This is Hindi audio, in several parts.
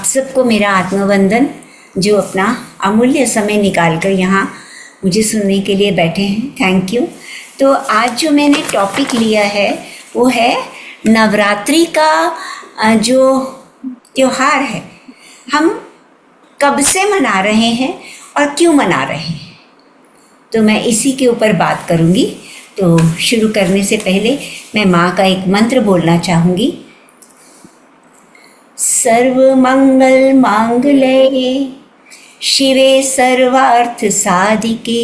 सबको मेरा आत्मवंदन, जो अपना अमूल्य समय निकाल कर यहाँ मुझे सुनने के लिए बैठे हैं। Thank you. तो आज जो मैंने टॉपिक लिया है वो है नवरात्रि का जो त्योहार है, हम कब से मना रहे हैं और क्यों मना रहे हैं। तो मैं इसी के ऊपर बात करूँगी। तो शुरू करने से पहले मैं माँ का एक मंत्र बोलना चाहूँगी। सर्वमंगल मांगल्ये शिवे सर्वार्थ साधिके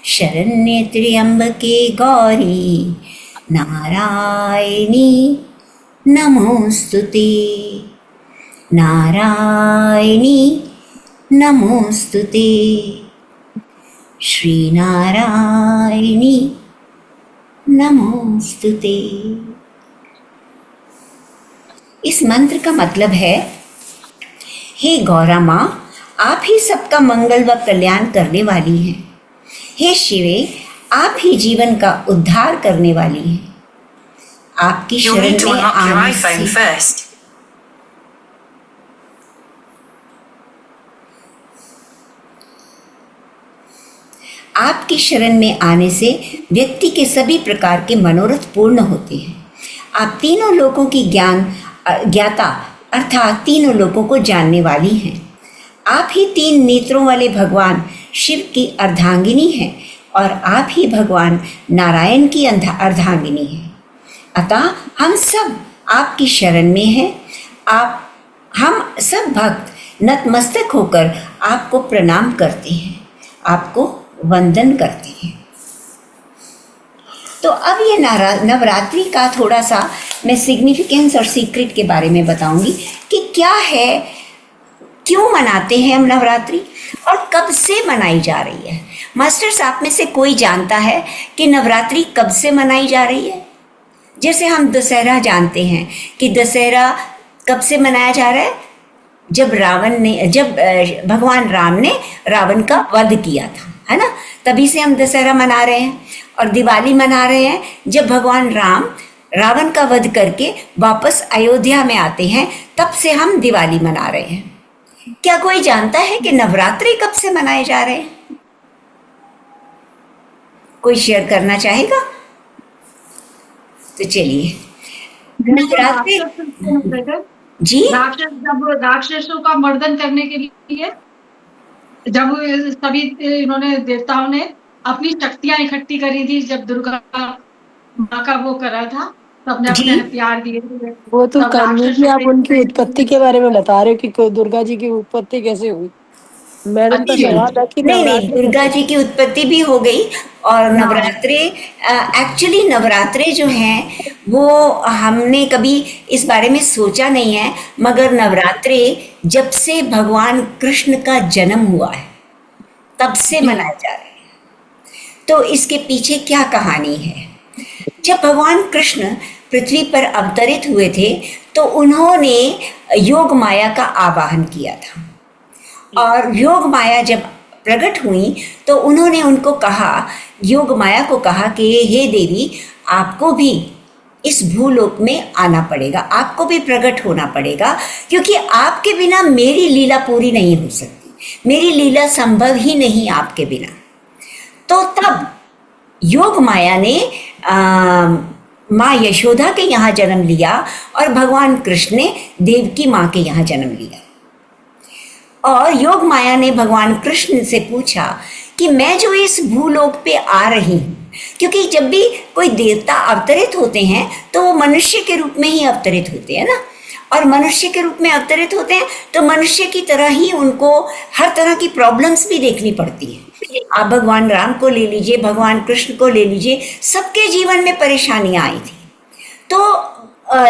शरण्ये त्र्यंबके गौरी नारायणी नमोस्तुते, नारायणी नमोस्तुते, श्री नारायणी नमोस्तुते। इस मंत्र का मतलब है, हे गौरा माँ, आप ही सबका मंगल व कल्याण करने वाली हैं। हे शिवे, आप ही जीवन का उद्धार करने वाली हैं। आपकी शरण में आने से आपकी शरण में आने से व्यक्ति के सभी प्रकार के मनोरथ पूर्ण होते हैं। आप तीनों लोकों की ज्ञाता अर्थात तीनों लोकों को जानने वाली हैं। आप ही तीन नेत्रों वाले भगवान शिव की अर्धांगिनी हैं और आप ही भगवान नारायण की अर्धांगिनी हैं। अतः हम सब आपकी शरण में हैं। हम सब भक्त नतमस्तक होकर आपको प्रणाम करते हैं, आपको वंदन करते हैं। तो अब ये नवरात्रि का थोड़ा सा मैं सिग्निफिकेंस और सीक्रेट के बारे में बताऊंगी कि क्या है, क्यों मनाते हैं हम नवरात्रि और कब से मनाई जा रही है। मास्टर्स, आप में से कोई जानता है कि नवरात्रि कब से मनाई जा रही है? जैसे हम दशहरा जानते हैं कि दशहरा कब से मनाया जा रहा है, जब भगवान राम ने रावण का वध किया था, है ना, तभी से हम दशहरा मना रहे हैं। और दिवाली मना रहे हैं जब भगवान राम रावण का वध करके वापस अयोध्या में आते हैं, तब से हम दिवाली मना रहे हैं। क्या कोई जानता है कि नवरात्रि कब से मनाए जा रहे हैं? कोई शेयर करना चाहेगा? तो चलिए, नवरात्रि जी, राक्षसों का मर्दन करने के लिए जब सभी इन्होंने देवताओं ने अपनी शक्तियां इकट्ठी करी थी, जब दुर्गा माँ का वो करा था, सबने अपने हथियार दिए थे। वो तो जी, आप उनकी उत्पत्ति के बारे में बता रहे हो कि दुर्गा जी की उत्पत्ति कैसे हुई? मैडम का सवाल है कि नहीं, दुर्गा जी की उत्पत्ति भी हो गई। और नवरात्रि, एक्चुअली नवरात्रि जो हैं वो हमने कभी इस बारे में सोचा नहीं है, मगर नवरात्रि जब से भगवान कृष्ण का जन्म हुआ है तब से मनाए जा रहे हैं। तो इसके पीछे क्या कहानी है? जब भगवान कृष्ण पृथ्वी पर अवतरित हुए थे तो उन्होंने योग माया का आवाहन किया था, और योग माया जब प्रकट हुई तो उन्होंने उनको कहा, योग माया को कहा कि हे देवी, आपको भी इस भूलोक में आना पड़ेगा, आपको भी प्रकट होना पड़ेगा, क्योंकि आपके बिना मेरी लीला पूरी नहीं हो सकती, मेरी लीला संभव ही नहीं आपके बिना। तो तब योग माया ने माँ यशोदा के यहाँ जन्म लिया और भगवान कृष्ण ने देवकी माँ के यहाँ जन्म लिया। और योग माया ने भगवान कृष्ण से पूछा कि मैं जो इस भूलोक पे आ रही हूँ, क्योंकि जब भी कोई देवता अवतरित होते हैं तो वो मनुष्य के रूप में ही अवतरित होते हैं ना, और मनुष्य के रूप में अवतरित होते हैं तो मनुष्य की तरह ही उनको हर तरह की प्रॉब्लम्स भी देखनी पड़ती है। आप भगवान राम को ले लीजिए, भगवान कृष्ण को ले लीजिए, सबके जीवन में परेशानियां आई थी। तो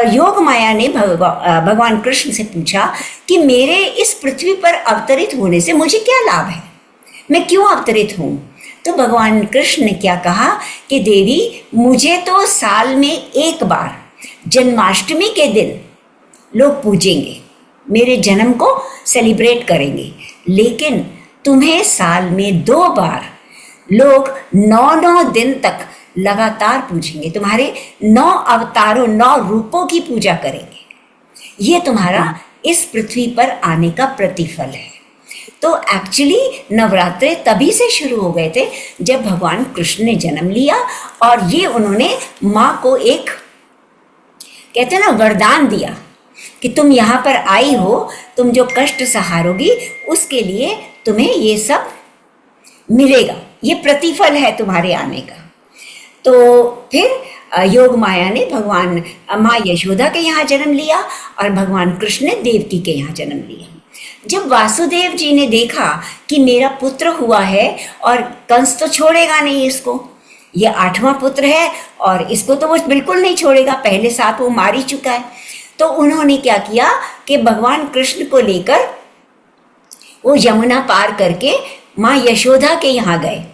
योग माया ने भगवान कृष्ण से पूछा कि मेरे इस पृथ्वी पर अवतरित होने से मुझे क्या लाभ है, मैं क्यों अवतरित हूँ? तो भगवान कृष्ण ने क्या कहा कि देवी, मुझे तो साल में एक बार जन्माष्टमी के दिन लोग पूजेंगे, मेरे जन्म को सेलिब्रेट करेंगे, लेकिन तुम्हें साल में 2 बार लोग 9 दिन तक लगातार पूजेंगे, तुम्हारे 9 अवतारों 9 रूपों की पूजा करेंगे। ये तुम्हारा इस पृथ्वी पर आने का प्रतिफल है। तो एक्चुअली नवरात्रे तभी से शुरू हो गए थे जब भगवान कृष्ण ने जन्म लिया, और ये उन्होंने माँ को एक, कहते हैं ना, वरदान दिया कि तुम यहाँ पर आई हो, तुम जो कष्ट सहारोगी उसके लिए तुम्हें ये सब मिलेगा, ये प्रतिफल है तुम्हारे आने का। तो फिर योग माया ने भगवान माँ यशोदा के यहाँ जन्म लिया और भगवान कृष्ण ने देवकी के यहाँ जन्म लिया। जब वासुदेव जी ने देखा कि मेरा पुत्र हुआ है और कंस तो छोड़ेगा नहीं इसको, ये 8वां पुत्र है और इसको तो वो बिल्कुल नहीं छोड़ेगा, पहले 7 वो मार ही चुका है, तो उन्होंने क्या किया कि भगवान कृष्ण को लेकर वो यमुना पार करके माँ यशोदा के यहाँ गए।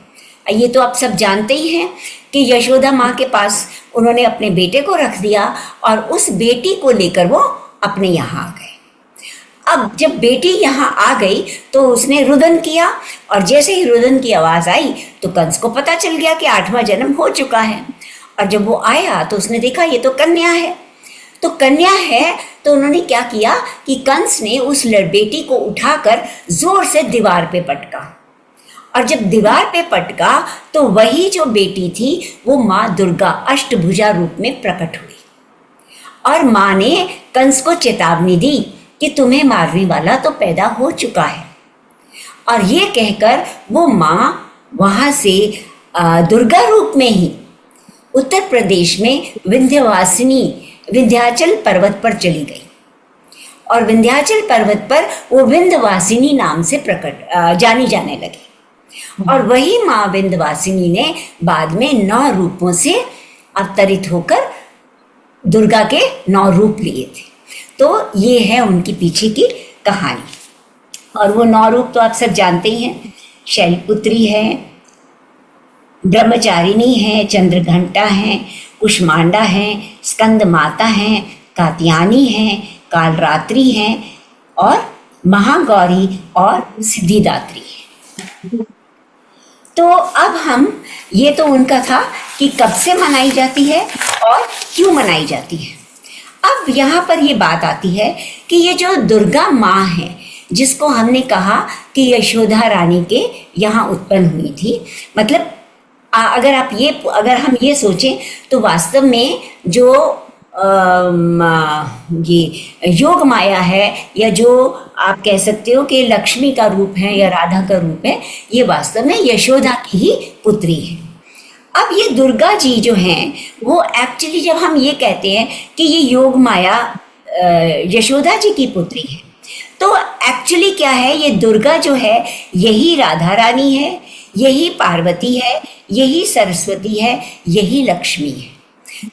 ये तो आप सब जानते ही हैं कि यशोदा माँ के पास उन्होंने अपने बेटे को रख दिया और उस बेटी को लेकर वो अपने यहाँ आ गए। अब जब बेटी यहाँ आ गई तो उसने रुदन किया, और जैसे ही रुदन की आवाज़ आई तो कंस को पता चल गया कि 8वां जन्म हो चुका है। और जब वो आया तो उसने देखा ये तो कन्या है, तो कन्या है तो उन्होंने क्या किया कि कंस ने उस बेटी को उठाकर जोर से दीवार पे पटका, और जब दीवार पे पटका तो वही जो बेटी थी वो माँ दुर्गा अष्टभुजा रूप में प्रकट हुई, और माँ ने कंस को चेतावनी दी कि तुम्हें मारने वाला तो पैदा हो चुका है। और ये कहकर वो माँ वहाँ से दुर्गा रूप में ही उत्तर प्रदेश में विंध्याचल पर्वत पर चली गई, और विंध्याचल पर्वत पर वो विंध्यवासिनी नाम से जानी जाने लगी। और वही माँ विंध्यवासिनी ने बाद में 9 रूपों से अवतरित होकर दुर्गा के 9 रूप लिए थे। तो ये है उनकी पीछे की कहानी। और वो 9 रूप तो आप सब जानते ही हैं, शैलपुत्री है, ब्रह्मचारिणी है, चंद्रघंटा है, कुष्मांडा है, स्कंद माता है, कात्यायनी है, कालरात्रि है, और महागौरी और सिद्धिदात्री है। तो अब हम, ये तो उनका था कि कब से मनाई जाती है और क्यों मनाई जाती है। अब यहाँ पर ये बात आती है कि ये जो दुर्गा माँ है, जिसको हमने कहा कि यशोदा रानी के यहाँ उत्पन्न हुई थी, मतलब अगर हम ये सोचें तो वास्तव में जो ये योग माया है, या जो आप कह सकते हो कि लक्ष्मी का रूप है या राधा का रूप है, ये वास्तव में यशोदा की ही पुत्री है। अब ये दुर्गा जी जो हैं वो एक्चुअली, जब हम ये कहते हैं कि ये योग माया यशोदा जी की पुत्री है, तो एक्चुअली क्या है, ये दुर्गा जो है यही राधा रानी है, यही पार्वती है, यही सरस्वती है, यही लक्ष्मी है।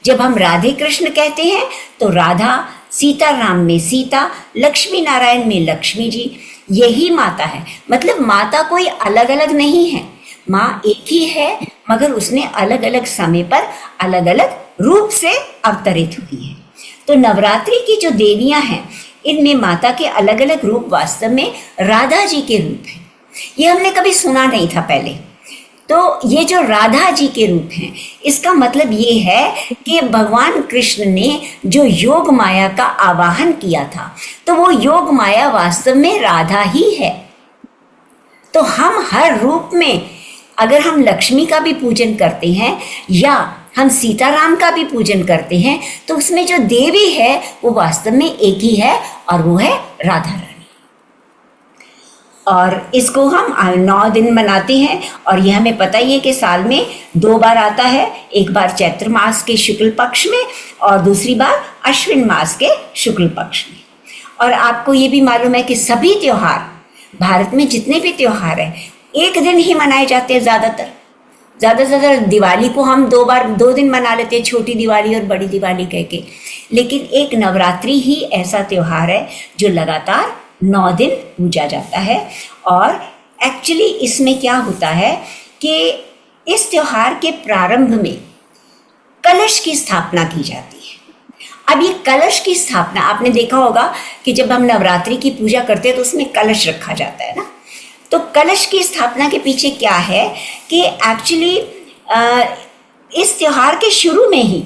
जब हम राधे कृष्ण कहते हैं तो राधा, सीताराम में सीता, लक्ष्मी नारायण में लक्ष्मी जी, यही माता है। मतलब माता कोई अलग अलग नहीं है, माँ एक ही है, मगर उसने अलग अलग समय पर अलग अलग रूप से अवतरित हुई है। तो नवरात्रि की जो देवियां हैं, इनमें माता के अलग अलग रूप वास्तव में राधा जी के रूप हैं। ये हमने कभी सुना नहीं था पहले। तो ये जो राधा जी के रूप हैं, इसका मतलब ये है कि भगवान कृष्ण ने जो योग माया का आवाहन किया था, तो वो योग माया वास्तव में राधा ही है। तो हम हर रूप में, अगर हम लक्ष्मी का भी पूजन करते हैं या हम सीताराम का भी पूजन करते हैं, तो उसमें जो देवी है वो वास्तव में एक ही है, और वो है राधा रानी। और इसको हम 9 दिन मनाते हैं, और यह हमें पता ही है कि साल में 2 बार आता है, एक बार चैत्र मास के शुक्ल पक्ष में और दूसरी बार अश्विन मास के शुक्ल पक्ष में। और आपको ये भी मालूम है कि सभी त्योहार, भारत में जितने भी त्योहार हैं, एक दिन ही मनाए जाते हैं ज़्यादा से ज़्यादा। दिवाली को हम 2 दिन मना लेते हैं, छोटी दिवाली और बड़ी दिवाली कह के, लेकिन एक नवरात्रि ही ऐसा त्योहार है जो लगातार 9 दिन पूजा जाता है। और एक्चुअली इसमें क्या होता है कि इस त्योहार के प्रारंभ में कलश की स्थापना की जाती है। अब ये कलश की स्थापना आपने देखा होगा कि जब हम नवरात्रि की पूजा करते हैं तो उसमें कलश रखा जाता है ना। तो कलश की स्थापना के पीछे क्या है कि एक्चुअली इस त्योहार के शुरू में ही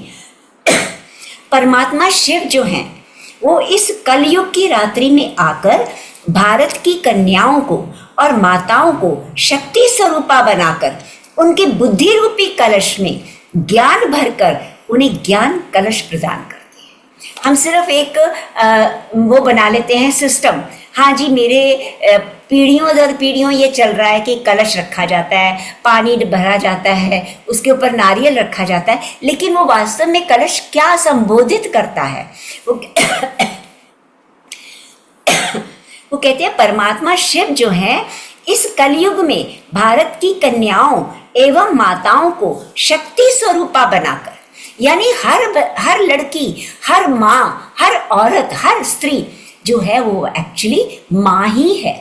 परमात्मा शिव जो हैं वो इस कलयुग की रात्रि में आकर भारत की कन्याओं को और माताओं को शक्ति स्वरूपा बनाकर उनके बुद्धि रूपी कलश में ज्ञान भरकर उन्हें ज्ञान कलश प्रदान करते हैं। हम सिर्फ एक वो बना लेते हैं सिस्टम, हाँ जी मेरे पीढ़ियों दर पीढ़ियों ये चल रहा है कि कलश रखा जाता है, पानी भरा जाता है, उसके ऊपर नारियल रखा जाता है, लेकिन वो वास्तव में कलश क्या संबोधित करता है? वो कहते हैं परमात्मा शिव जो है इस कलयुग में भारत की कन्याओं एवं माताओं को शक्ति स्वरूपा बनाकर, यानी हर लड़की, हर माँ, हर औरत, हर स्त्री जो है वो एक्चुअली माँ ही है।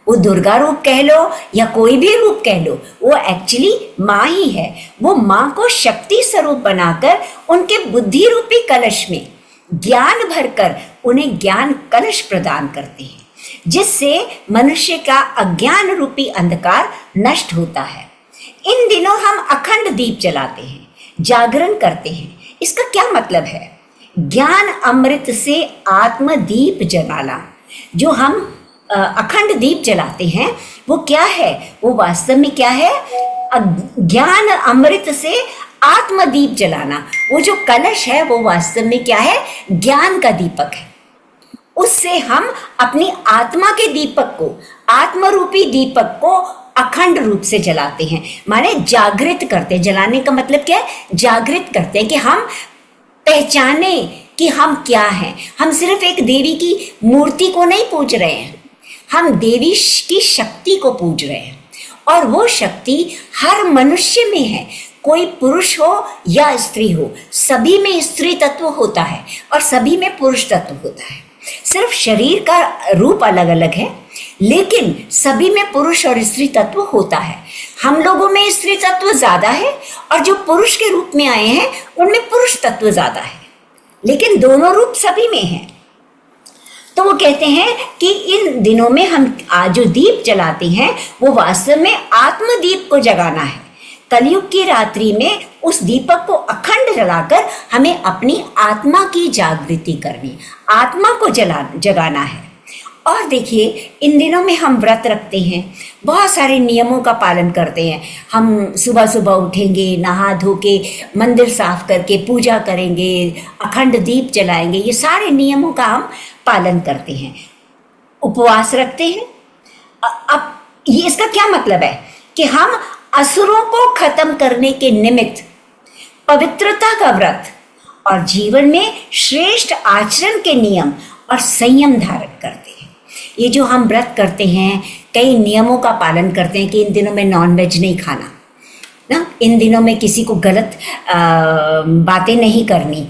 वो दुर्गा रूप कह लो या कोई भी रूप कह लो, वो एक्चुअली माँ ही है। वो माँ को शक्ति स्वरूप बनाकर उनके बुद्धि रूपी कलश में ज्ञान भरकर उन्हें ज्ञान कलश प्रदान करते हैं, जिससे मनुष्य का अज्ञान रूपी अंधकार नष्ट होता है। इन दिनों हम अखंड दीप जलाते हैं, जागरण करते हैं। इसका क्या मतलब है? ज्ञान अमृत से आत्मदीप जलाना। जो हम अखंड दीप जलाते हैं वो क्या है? वो वास्तव में क्या है? ज्ञान अमृत से आत्मदीप जलाना। वो जो कलश है वो वास्तव में क्या है? ज्ञान का दीपक है। उससे हम अपनी आत्मा के दीपक को, आत्मरूपी दीपक को अखंड रूप से जलाते हैं, माने जागृत करते हैं। जलाने का मतलब क्या है? जागृत करते हैं कि हम पहचाने कि हम क्या हैं। हम सिर्फ एक देवी की मूर्ति को नहीं पूज रहे हैं, हम देवी की शक्ति को पूज रहे हैं। और वो शक्ति हर मनुष्य में है, कोई पुरुष हो या स्त्री हो, सभी में स्त्री तत्व होता है और सभी में पुरुष तत्व होता है। सिर्फ शरीर का रूप अलग अलग है, लेकिन सभी में पुरुष और स्त्री तत्व होता है। हम लोगों में स्त्री तत्व ज्यादा है और जो पुरुष के रूप में आए हैं उनमें पुरुष तत्व ज्यादा है, लेकिन दोनों रूप सभी में हैं। तो वो कहते हैं कि इन दिनों में हम जो दीप जलाते हैं वो वास्तव में आत्मदीप को जगाना है। कलयुग की रात्रि में उस दीपक को अखंड जलाकर हमें अपनी आत्मा की जागृति करनी, आत्मा को जगाना है। और देखिए इन दिनों में हम व्रत रखते हैं, बहुत सारे नियमों का पालन करते हैं। हम सुबह सुबह उठेंगे, नहा धो के मंदिर साफ करके पूजा करेंगे, अखंड दीप जलाएंगे, ये सारे नियमों का हम पालन करते हैं, उपवास रखते हैं। अब ये इसका क्या मतलब है कि हम असुरों को खत्म करने के निमित्त पवित्रता का व्रत और जीवन में श्रेष्ठ आचरण के नियम और संयम धारण करते हैं। ये जो हम व्रत करते हैं, कई नियमों का पालन करते हैं कि इन दिनों में नॉनवेज नहीं खाना ना, इन दिनों में किसी को गलत बातें नहीं करनी,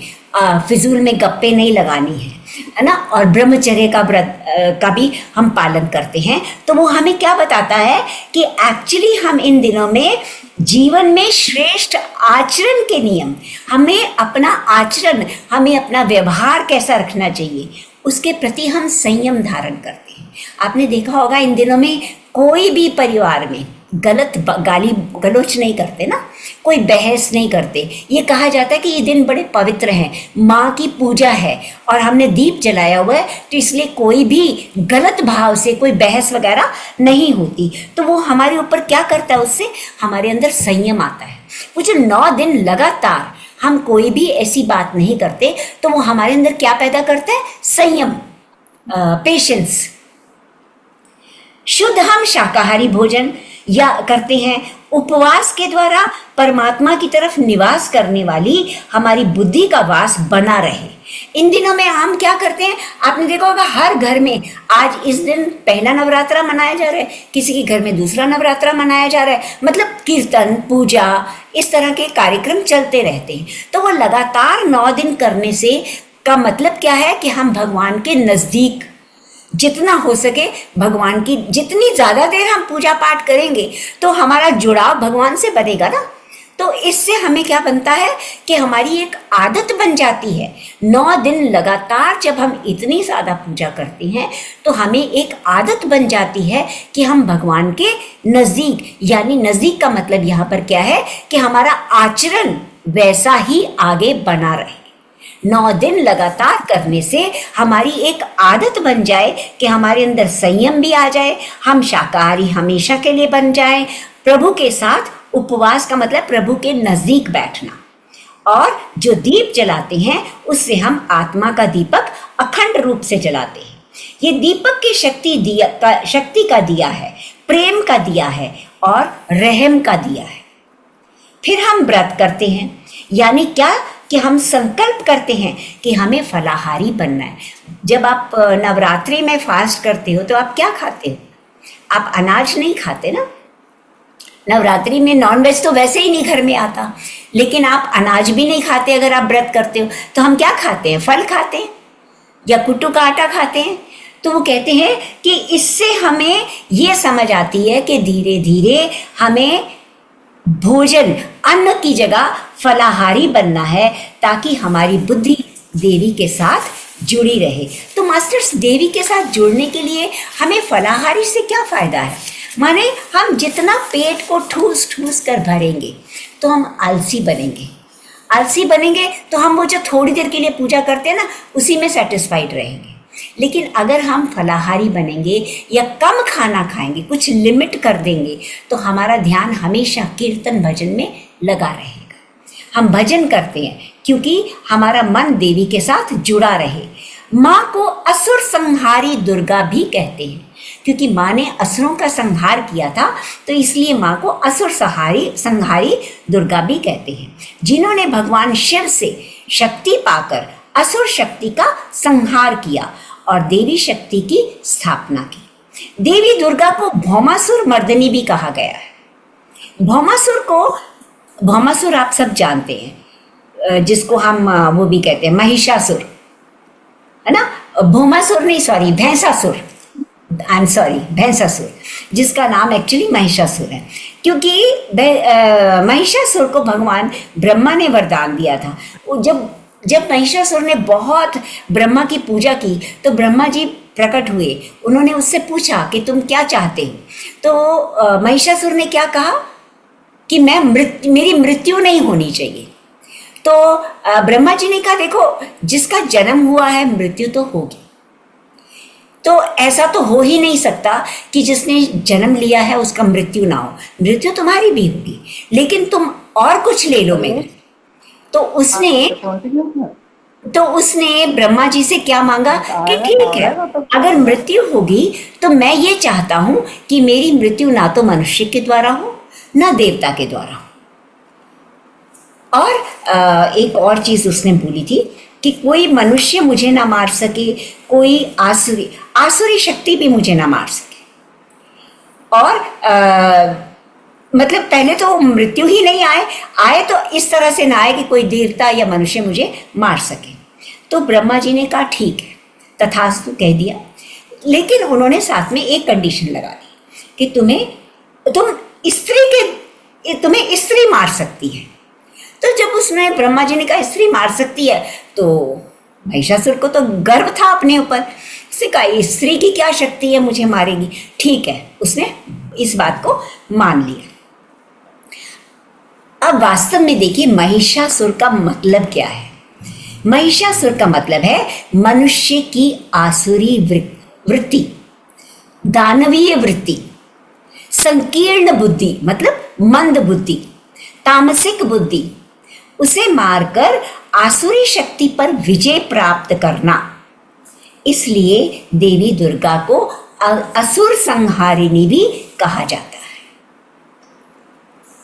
फिजूल में गप्पे नहीं लगानी है ना, और ब्रह्मचर्य का व्रत का भी हम पालन करते हैं। तो वो हमें क्या बताता है कि एक्चुअली हम इन दिनों में जीवन में श्रेष्ठ आचरण के नियम, हमें अपना आचरण, हमें अपना व्यवहार कैसा रखना चाहिए, उसके प्रति हम संयम धारण करते हैं। आपने देखा होगा इन दिनों में कोई भी परिवार में गलत गाली गलौच नहीं करते ना, कोई बहस नहीं करते। ये कहा जाता है कि ये दिन बड़े पवित्र हैं, माँ की पूजा है और हमने दीप जलाया हुआ है, तो इसलिए कोई भी गलत भाव से कोई बहस वगैरह नहीं होती। तो वो हमारे ऊपर क्या करता है? उससे हमारे अंदर संयम आता है। वो जो 9 दिन लगातार हम कोई भी ऐसी बात नहीं करते, तो वो हमारे अंदर क्या पैदा करता है? संयम, पेशेंस। शुद्ध हम शाकाहारी भोजन या करते हैं, उपवास के द्वारा परमात्मा की तरफ निवास करने वाली हमारी बुद्धि का वास बना रहे। इन दिनों में हम क्या करते हैं? आपने देखा होगा हर घर में आज इस दिन पहला नवरात्रा मनाया जा रहा है, किसी के घर में दूसरा नवरात्रा मनाया जा रहा है, मतलब कीर्तन, पूजा, इस तरह के कार्यक्रम चलते रहते हैं। तो वो लगातार 9 दिन करने से का मतलब क्या है कि हम भगवान के नजदीक जितना हो सके, भगवान की जितनी ज्यादा देर हम पूजा पाठ करेंगे तो हमारा जुड़ाव भगवान से बनेगा ना। तो इससे हमें क्या बनता है कि हमारी एक आदत बन जाती है। 9 दिन लगातार जब हम इतनी ज्यादा पूजा करते हैं तो हमें एक आदत बन जाती है कि हम भगवान के नजदीक, यानी नजदीक का मतलब यहाँ पर क्या है कि हमारा आचरण वैसा ही आगे बना रहे। 9 दिन लगातार करने से हमारी एक आदत बन जाए कि हमारे अंदर संयम भी आ जाए, हम शाकाहारी हमेशा के लिए बन जाएं। प्रभु के साथ उपवास का मतलब प्रभु के नजदीक बैठना, और जो दीप जलाते हैं उससे हम आत्मा का दीपक अखंड रूप से जलाते हैं। ये दीपक की शक्ति का दिया है, प्रेम का दिया है और रहम का दिया है। फिर हम व्रत करते हैं, यानी क्या कि हम संकल्प करते हैं कि हमें फलाहारी बनना है। जब आप नवरात्रि में फास्ट करते हो तो आप क्या खाते हो? आप अनाज नहीं खाते ना। नवरात्रि में नॉनवेज तो वैसे ही नहीं घर में आता, लेकिन आप अनाज भी नहीं खाते। अगर आप व्रत करते हो तो हम क्या खाते हैं? फल खाते हैं या कुट्टू का आटा खाते हैं। तो वो कहते हैं कि इससे हमें ये समझ आती है कि धीरे धीरे हमें भोजन, अन्न की जगह फलाहारी बनना है, ताकि हमारी बुद्धि देवी के साथ जुड़ी रहे। तो मास्टर्स, देवी के साथ जुड़ने के लिए हमें फलाहारी से क्या फायदा है? माने हम जितना पेट को ठूस ठूस कर भरेंगे तो हम आलसी बनेंगे। आलसी बनेंगे तो हम वो जो थोड़ी देर के लिए पूजा करते हैं ना, उसी में सेटिस्फाइड रहेंगे। लेकिन अगर हम फलाहारी बनेंगे या कम खाना खाएंगे, कुछ लिमिट कर देंगे, तो हमारा ध्यान हमेशा कीर्तन भजन में लगा रहेगा। हम भजन करते हैं क्योंकि हमारा मन देवी के साथ जुड़ा रहे। माँ को असुर संहारी दुर्गा भी कहते हैं, क्योंकि माँ ने असुरों का संहार किया था, तो इसलिए माँ को असुर संहारी दुर्गा भी कहते हैं। जिन्होंने भगवान शिव से शक्ति पाकर असुर शक्ति का संहार किया और देवी शक्ति की स्थापना की। देवी दुर्गा को भौमासुर मर्दनी भी कहा गया है। भौमासुर आप सब जानते हैं, जिसको हम वो भी कहते हैं महिषासुर, है ना। भौमासुर नहीं, sorry, Bhainsasur, I am sorry, Bhainsasur, जिसका नाम एक्चुअली महिषासुर है, क्योंकि महिषासुर को भगवान ब्रह्मा ने वरदान दिया था। जब महिषासुर ने बहुत ब्रह्मा की पूजा की तो ब्रह्मा जी प्रकट हुए। उन्होंने उससे पूछा कि तुम क्या चाहते हो? तो महिषासुर ने क्या कहा कि मेरी मृत्यु नहीं होनी चाहिए। तो ब्रह्मा जी ने कहा, देखो, जिसका जन्म हुआ है मृत्यु तो होगी, तो ऐसा तो हो ही नहीं सकता कि जिसने जन्म लिया है उसका मृत्यु ना हो। मृत्यु तुम्हारी भी होगी, लेकिन तुम और कुछ ले लो मेरे। तो उसने ब्रह्मा जी से क्या मांगा कि ठीक है, अगर मृत्यु होगी तो मैं ये चाहता हूं कि मेरी मृत्यु ना तो मनुष्य के द्वारा हो, ना देवता के द्वारा हो। और एक और चीज उसने बोली थी कि कोई मनुष्य मुझे ना मार सके, कोई आसुरी शक्ति भी मुझे ना मार सके। और मतलब पहले तो मृत्यु ही नहीं आए तो इस तरह से ना आए कि कोई देवता या मनुष्य मुझे मार सके। तो ब्रह्मा जी ने कहा ठीक है, तथास्तु कह दिया। लेकिन उन्होंने साथ में एक कंडीशन लगा दी कि तुम्हें स्त्री मार सकती है। तो जब उसने ब्रह्मा जी ने कहा स्त्री मार सकती है, तो महिषासुर को तो गर्व था अपने ऊपर। उसने कहा स्त्री की क्या शक्ति है, मुझे मारेगी। ठीक है, उसने इस बात को मान लिया। अब वास्तव में देखिए महिषासुर का मतलब क्या है। महिषासुर का मतलब है मनुष्य की आसुरी वृत्ति, दानवीय वृत्ति, संकीर्ण बुद्धि मतलब मंद बुद्धि, तामसिक बुद्धि, उसे मारकर आसुरी शक्ति पर विजय प्राप्त करना। इसलिए देवी दुर्गा को असुर संहारिणी भी कहा जाता है।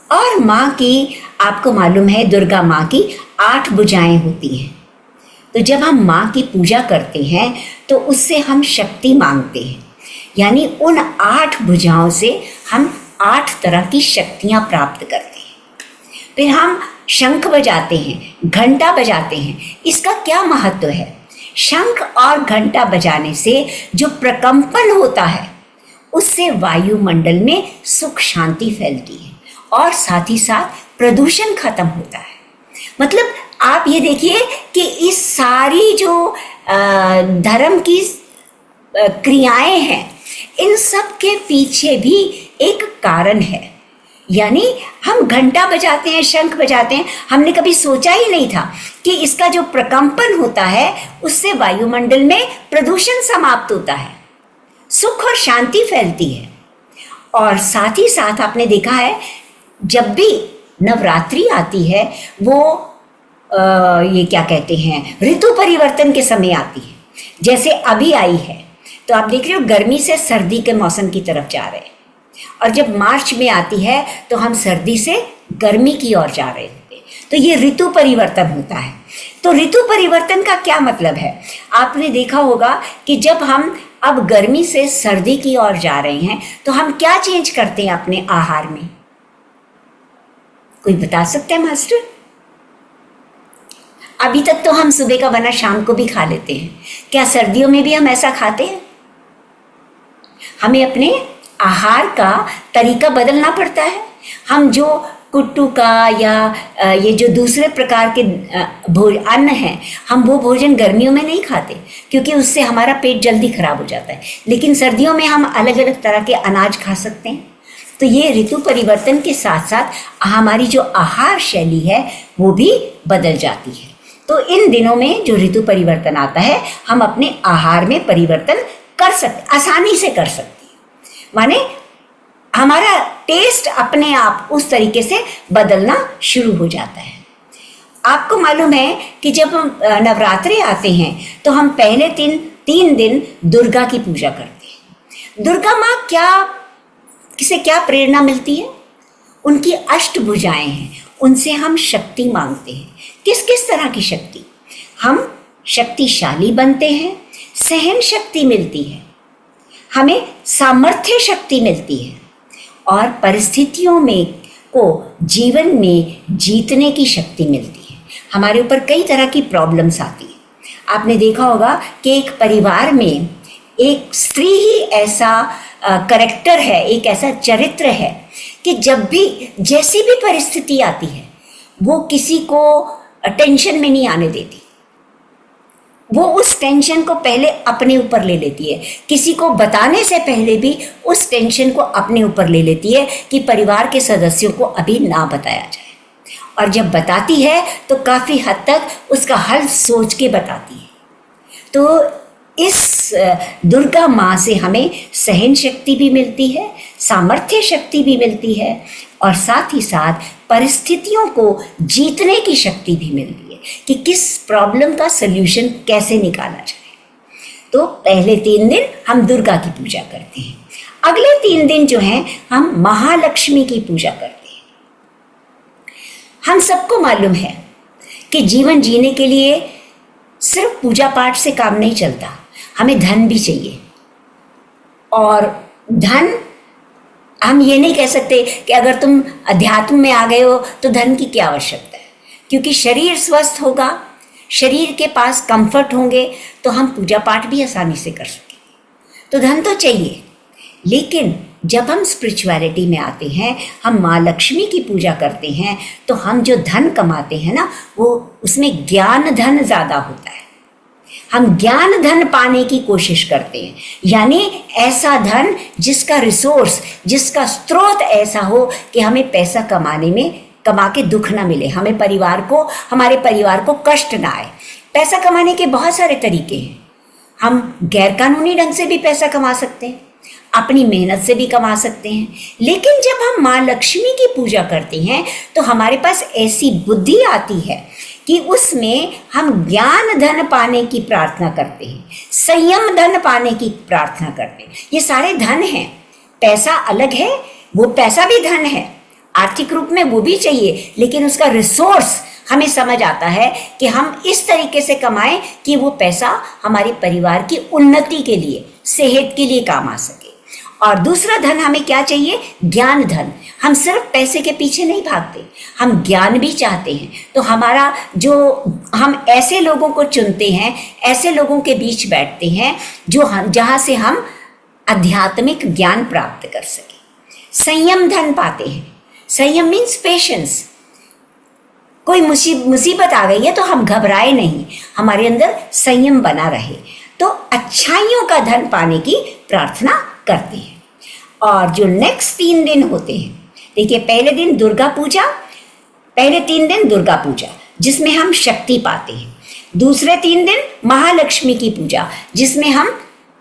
और माँ की, आपको मालूम है, दुर्गा माँ की 8 भुजाएं होती हैं। तो जब हम माँ की पूजा करते हैं तो उससे हम शक्ति मांगते हैं, यानी उन 8 भुजाओं से हम 8 तरह की शक्तियाँ प्राप्त करते हैं। फिर हम शंख बजाते हैं, घंटा बजाते हैं। इसका क्या महत्व है? शंख और घंटा बजाने से जो प्रकंपन होता है उससे वायुमंडल में सुख शांति फैलती है और साथ ही साथ प्रदूषण खत्म होता है। मतलब आप ये देखिए कि इस सारी जो धर्म की क्रियाएं हैं, इन सब के पीछे भी एक कारण है यानी हम घंटा बजाते हैं, शंख बजाते हैं, हमने कभी सोचा ही नहीं था कि इसका जो प्रकंपन होता है उससे वायुमंडल में प्रदूषण समाप्त होता है, सुख और शांति फैलती है। और साथ ही साथ आपने देखा है जब भी नवरात्रि आती है वो ये क्या कहते हैं, ऋतु परिवर्तन के समय आती है। जैसे अभी आई है तो आप देख रहे हो गर्मी से सर्दी के मौसम की तरफ जा रहे हैं, और जब मार्च में आती है तो हम सर्दी से गर्मी की ओर जा रहे होते हैं। तो ये ऋतु परिवर्तन होता है। तो ऋतु परिवर्तन का क्या मतलब है? आपने देखा होगा कि जब हम अब गर्मी से सर्दी की ओर जा रहे हैं तो हम क्या चेंज करते हैं अपने आहार में? कोई बता सकते हैं मास्टर? अभी तक तो हम सुबह का वरना शाम को भी खा लेते हैं, क्या सर्दियों में भी हम ऐसा खाते हैं? हमें अपने आहार का तरीका बदलना पड़ता है। हम जो कुट्टू का या ये जो दूसरे प्रकार के अन्न हैं, हम वो भोजन गर्मियों में नहीं खाते क्योंकि उससे हमारा पेट जल्दी खराब हो जाता है, लेकिन सर्दियों में हम अलग अलग तरह के अनाज खा सकते हैं। तो ये ऋतु परिवर्तन के साथ साथ हमारी जो आहार शैली है वो भी बदल जाती है। तो इन दिनों में जो ऋतु परिवर्तन आता है हम अपने आहार में परिवर्तन कर सकते, आसानी से कर सकते हैं। माने हमारा टेस्ट अपने आप उस तरीके से बदलना शुरू हो जाता है। आपको मालूम है कि जब हम नवरात्रे आते हैं तो हम पहले 3 दिन दुर्गा की पूजा करते हैं। दुर्गा माँ किसे क्या प्रेरणा मिलती है? उनकी अष्टभुजाएं हैं, उनसे हम शक्ति मांगते हैं। किस किस तरह की शक्ति? हम शक्तिशाली बनते हैं, सहन शक्ति मिलती है, हमें सामर्थ्य शक्ति मिलती है, और परिस्थितियों में को जीवन में जीतने की शक्ति मिलती है। हमारे ऊपर कई तरह की प्रॉब्लम्स आती है। आपने देखा होगा कि एक परिवार में एक स्त्री ही ऐसा करेक्टर है, एक ऐसा चरित्र है कि जब भी जैसी भी परिस्थिति आती है वो किसी को टेंशन में नहीं आने देती। वो उस टेंशन को पहले अपने ऊपर ले लेती है, किसी को बताने से पहले भी उस टेंशन को अपने ऊपर ले लेती है कि परिवार के सदस्यों को अभी ना बताया जाए, और जब बताती है तो काफ़ी हद तक उसका हल सोच के बताती है। तो इस दुर्गा माँ से हमें सहन शक्ति भी मिलती है, सामर्थ्य शक्ति भी मिलती है, और साथ ही साथ परिस्थितियों को जीतने की शक्ति भी मिलती है कि किस प्रॉब्लम का सल्यूशन कैसे निकाला जाए। तो पहले 3 दिन हम दुर्गा की पूजा करते हैं, अगले 3 दिन जो हैं हम महालक्ष्मी की पूजा करते हैं। हम सबको मालूम है कि जीवन जीने के लिए सिर्फ पूजा पाठ से काम नहीं चलता, हमें धन भी चाहिए। और धन, हम ये नहीं कह सकते कि अगर तुम अध्यात्म में आ गए हो तो धन की क्या आवश्यकता है, क्योंकि शरीर स्वस्थ होगा, शरीर के पास कंफर्ट होंगे तो हम पूजा पाठ भी आसानी से कर सकेंगे। तो धन तो चाहिए, लेकिन जब हम स्पिरिचुअलिटी में आते हैं, हम माँ लक्ष्मी की पूजा करते हैं, तो हम जो धन कमाते हैं ना, वो उसमें ज्ञान धन ज़्यादा होता है। हम ज्ञान धन पाने की कोशिश करते हैं, यानी ऐसा धन जिसका रिसोर्स, जिसका स्रोत ऐसा हो कि हमें पैसा कमा के दुख ना मिले, हमें हमारे परिवार को कष्ट ना आए। पैसा कमाने के बहुत सारे तरीके हैं। हम गैरकानूनी ढंग से भी पैसा कमा सकते हैं, अपनी मेहनत से भी कमा सकते हैं, लेकिन जब हम माँ लक्ष्मी की पूजा करते हैं तो हमारे पास ऐसी बुद्धि आती है कि उसमें हम ज्ञान धन पाने की प्रार्थना करते हैं, संयम धन पाने की प्रार्थना करते हैं। ये सारे धन हैं, पैसा अलग है, वो पैसा भी धन है, आर्थिक रूप में वो भी चाहिए, लेकिन उसका रिसोर्स हमें समझ आता है कि हम इस तरीके से कमाएं कि वो पैसा हमारे परिवार की उन्नति के लिए, सेहत के लिए काम आ सके। और दूसरा धन हमें क्या चाहिए? ज्ञान धन। हम सिर्फ पैसे के पीछे नहीं भागते, हम ज्ञान भी चाहते हैं। तो हम ऐसे लोगों को चुनते हैं, ऐसे लोगों के बीच बैठते हैं जहाँ से हम आध्यात्मिक ज्ञान प्राप्त कर सकें। संयम धन पाते हैं। संयम मीन्स पेशेंस। कोई मुसीबत आ गई है तो हम घबराए नहीं, हमारे अंदर संयम बना रहे, तो अच्छाइयों का धन पाने की प्रार्थना करते हैं। और जो नेक्स्ट 3 दिन होते हैं, देखिए, पहले 3 दिन दुर्गा पूजा जिसमें हम शक्ति पाते हैं, दूसरे 3 दिन महालक्ष्मी की पूजा जिसमें हम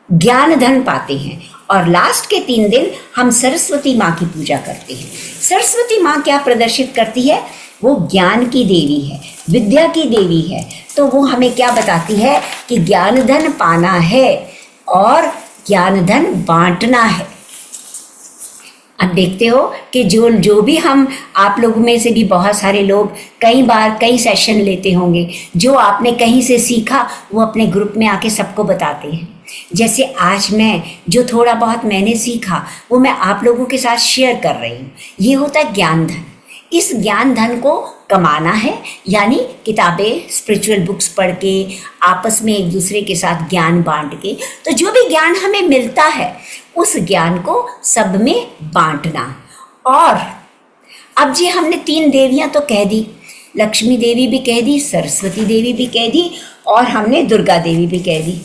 ज्ञान धन पाते हैं, और लास्ट के 3 दिन हम सरस्वती माँ की पूजा करते हैं। सरस्वती माँ क्या प्रदर्शित करती है? वो ज्ञान की देवी है, विद्या की देवी है। तो वो हमें क्या बताती है कि ज्ञान धन पाना है और ज्ञान धन बांटना है। अब देखते हो कि जो भी हम, आप लोगों में से भी बहुत सारे लोग कई बार कई सेशन लेते होंगे, जो आपने कहीं से सीखा वो अपने ग्रुप में आके सबको बताते हैं। जैसे आज मैं जो थोड़ा बहुत मैंने सीखा वो मैं आप लोगों के साथ शेयर कर रही हूँ। ये होता है ज्ञान धन। इस ज्ञान धन को कमाना है, यानी किताबें, स्पिरिचुअल बुक्स पढ़ के, आपस में एक दूसरे के साथ ज्ञान बांट के। तो जो भी ज्ञान हमें मिलता है उस ज्ञान को सब में बांटना। और अब जी हमने 3 देवियां तो कह दी, लक्ष्मी देवी भी कह दी, सरस्वती देवी भी कह दी, और हमने दुर्गा देवी भी कह दी।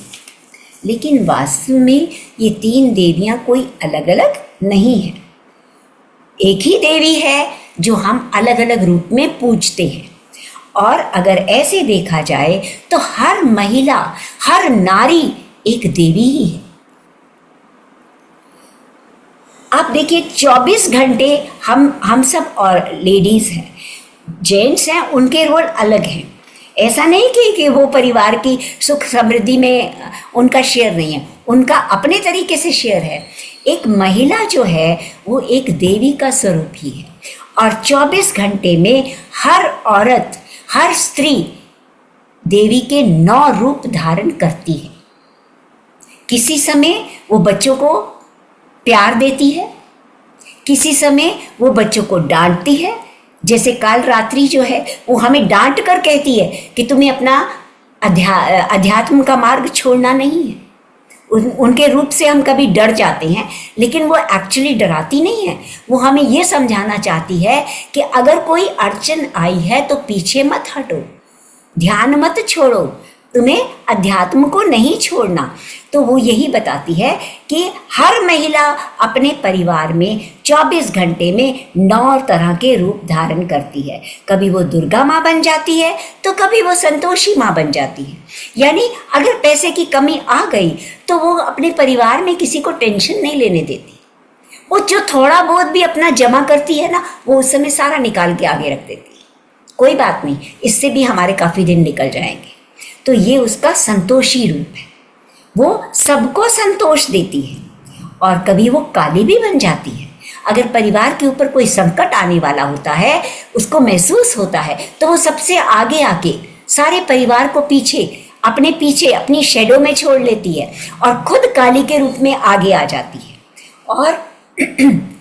लेकिन वास्तव में ये 3 देवियां कोई अलग अलग नहीं है, एक ही देवी है जो हम अलग अलग रूप में पूजते हैं। और अगर ऐसे देखा जाए तो हर महिला, हर नारी एक देवी ही है। आप देखिए, 24 घंटे हम सब, और लेडीज हैं, जेंट्स हैं, उनके रोल अलग हैं। ऐसा नहीं कि वो परिवार की सुख समृद्धि में उनका शेयर नहीं है, उनका अपने तरीके से शेयर है। एक महिला जो है वो एक देवी का स्वरूप ही है, और 24 घंटे में हर औरत, हर स्त्री देवी के 9 रूप धारण करती है। किसी समय वो बच्चों को प्यार देती है, किसी समय वो बच्चों को डांटती है। जैसे काल रात्रि जो है वो हमें डांट कर कहती है कि तुम्हें अपना अध्यात्म का मार्ग छोड़ना नहीं है। उनके रूप से हम कभी डर जाते हैं, लेकिन वो एक्चुअली डराती नहीं है। वो हमें ये समझाना चाहती है कि अगर कोई अड़चन आई है तो पीछे मत हटो, ध्यान मत छोड़ो, तुम्हें अध्यात्म को नहीं छोड़ना। तो वो यही बताती है कि हर महिला अपने परिवार में 24 घंटे में 9 तरह के रूप धारण करती है। कभी वो दुर्गा माँ बन जाती है तो कभी वो संतोषी माँ बन जाती है। यानी अगर पैसे की कमी आ गई तो वो अपने परिवार में किसी को टेंशन नहीं लेने देती। वो जो थोड़ा बहुत भी अपना जमा करती है ना, वो उस समय सारा निकाल के आगे रख देती है। कोई बात नहीं, इससे भी हमारे काफ़ी दिन निकल जाएंगे। तो ये उसका संतोषी रूप है, वो सबको संतोष देती है। और कभी वो काली भी बन जाती है। अगर परिवार के ऊपर कोई संकट आने वाला होता है, उसको महसूस होता है, तो वो सबसे आगे आके सारे परिवार को पीछे अपनी शैडो में छोड़ लेती है और खुद काली के रूप में आगे आ जाती है। और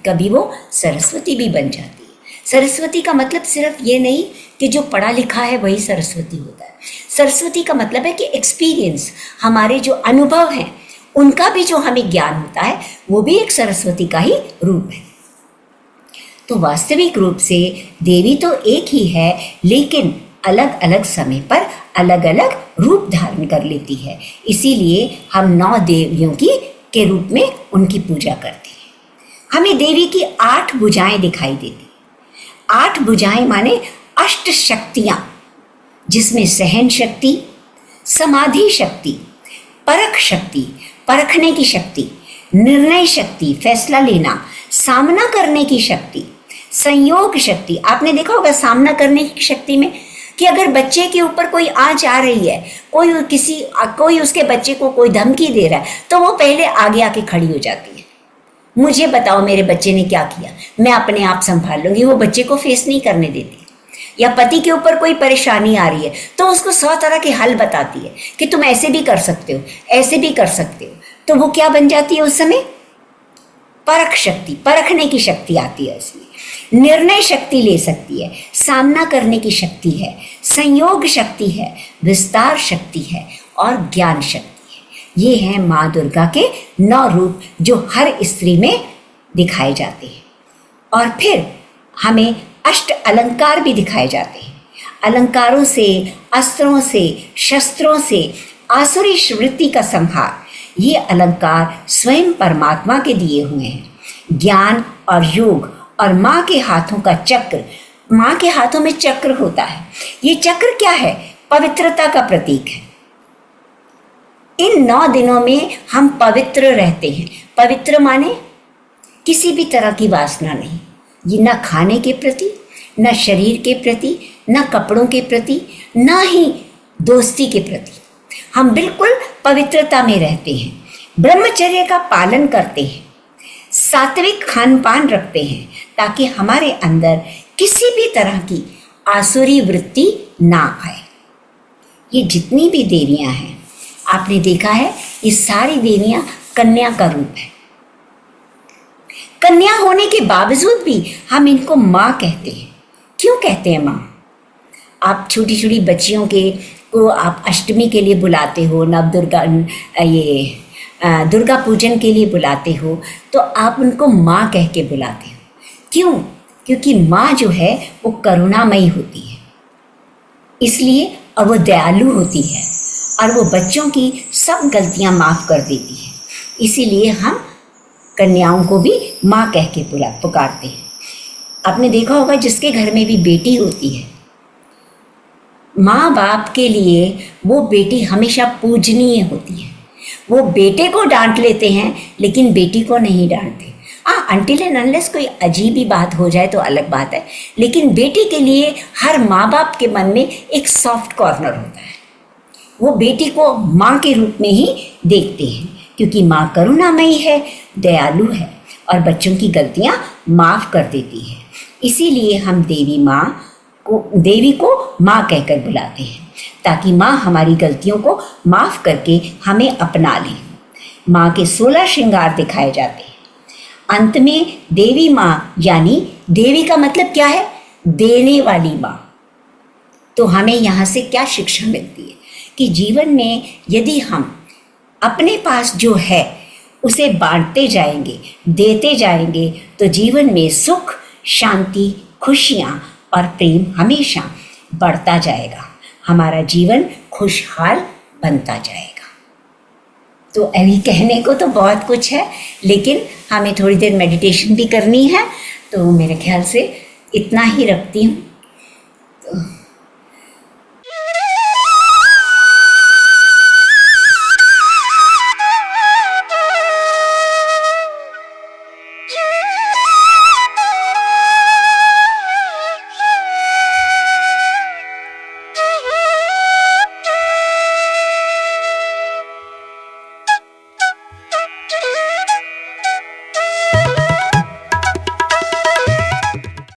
कभी वो सरस्वती भी बन जाती है। सरस्वती का मतलब सिर्फ ये नहीं कि जो पढ़ा लिखा है वही सरस्वती होता है। सरस्वती का मतलब है कि एक्सपीरियंस, हमारे जो अनुभव हैं उनका भी जो हमें ज्ञान होता है वो भी एक सरस्वती का ही रूप है। तो वास्तविक रूप से देवी तो एक ही है, लेकिन अलग अलग समय पर अलग अलग रूप धारण कर लेती है। इसीलिए हम 9 देवियों के रूप में उनकी पूजा करते हैं। हमें देवी की 8 भुजाएं दिखाई देती। 8 भुजाएं माने अष्ट शक्तियां, जिसमें सहन शक्ति, समाधि शक्ति, परख शक्ति, परखने की शक्ति, निर्णय शक्ति, फैसला लेना, सामना करने की शक्ति, संयोग शक्ति। आपने देखा होगा सामना करने की शक्ति में कि अगर बच्चे के ऊपर कोई आंच आ रही है, कोई उसके बच्चे को कोई धमकी दे रहा है, तो वो पहले आगे आके खड़ी हो जाती है। मुझे बताओ मेरे बच्चे ने क्या किया, मैं अपने आप संभाल लूंगी। वो बच्चे को फेस नहीं करने देती। या पति के ऊपर कोई परेशानी आ रही है तो उसको 100 तरह के हल बताती है कि तुम ऐसे भी कर सकते हो, ऐसे भी कर सकते हो। तो वो क्या बन जाती है उस समय? परख शक्ति, परखने की शक्ति आती है उसमें। निर्णय शक्ति ले सकती है, सामना करने की शक्ति है, संयोग शक्ति है, विस्तार शक्ति है और ज्ञान शक्ति है। ये हैं माँ दुर्गा के 9 रूप जो हर स्त्री में दिखाए जाते हैं। और फिर हमें अष्ट अलंकार भी दिखाए जाते हैं। अलंकारों से, अस्त्रों से, शस्त्रों से आसुरी वृत्ति का संहार, ये अलंकार स्वयं परमात्मा के दिए हुए हैं। ज्ञान और योग और माँ के हाथों का चक्र, माँ के हाथों में चक्र होता है। ये चक्र क्या है? पवित्रता का प्रतीक है। इन 9 दिनों में हम पवित्र रहते हैं। पवित्र माने किसी भी तरह की वासना नहीं, ये न खाने के प्रति, न शरीर के प्रति, न कपड़ों के प्रति, न ही दोस्ती के प्रति। हम बिल्कुल पवित्रता में रहते हैं, ब्रह्मचर्य का पालन करते हैं, सात्विक खान पान रखते हैं, ताकि हमारे अंदर किसी भी तरह की आसुरी वृत्ति ना आए। ये जितनी भी देवियां हैं, आपने देखा है, ये सारी देवियां कन्या का रूप है। कन्या होने के बावजूद भी हम इनको माँ कहते हैं। क्यों कहते हैं माँ? आप छोटी छोटी बच्चियों को आप अष्टमी के लिए बुलाते हो, नवदुर्गा, दुर्गा पूजन के लिए बुलाते हो, तो आप उनको माँ कह के बुलाते हो। क्यों? क्योंकि माँ जो है वो करुणामयी होती है, इसलिए, और वो दयालु होती है, और वो बच्चों की सब गलतियाँ माफ़ कर देती है। इसीलिए हम कन्याओं को भी माँ कह के पुकारते हैं। आपने देखा होगा, जिसके घर में भी बेटी होती है, माँ बाप के लिए वो बेटी हमेशा पूजनीय होती है। वो बेटे को डांट लेते हैं लेकिन बेटी को नहीं डांटते। अनटिल एंड अनलेस कोई अजीब ही बात हो जाए तो अलग बात है, लेकिन बेटी के लिए हर माँ बाप के मन में एक सॉफ्ट कॉर्नर होता है। वो बेटी को माँ के रूप में ही देखते हैं, क्योंकि माँ करुणामयी है, दयालु है और बच्चों की गलतियाँ माफ़ कर देती है। इसीलिए हम देवी को माँ कहकर बुलाते हैं, ताकि माँ हमारी गलतियों को माफ़ करके हमें अपना ले। माँ के 16 श्रृंगार दिखाए जाते हैं। अंत में देवी माँ, यानी देवी का मतलब क्या है? देने वाली माँ। तो हमें यहाँ से क्या शिक्षा मिलती है कि जीवन में यदि हम अपने पास जो है उसे बांटते जाएंगे, देते जाएंगे, तो जीवन में सुख, शांति, खुशियाँ और प्रेम हमेशा बढ़ता जाएगा। हमारा जीवन खुशहाल बनता जाएगा। तो अभी कहने को तो बहुत कुछ है, लेकिन हमें थोड़ी देर मेडिटेशन भी करनी है, तो मेरे ख्याल से इतना ही रखती हूँ। तो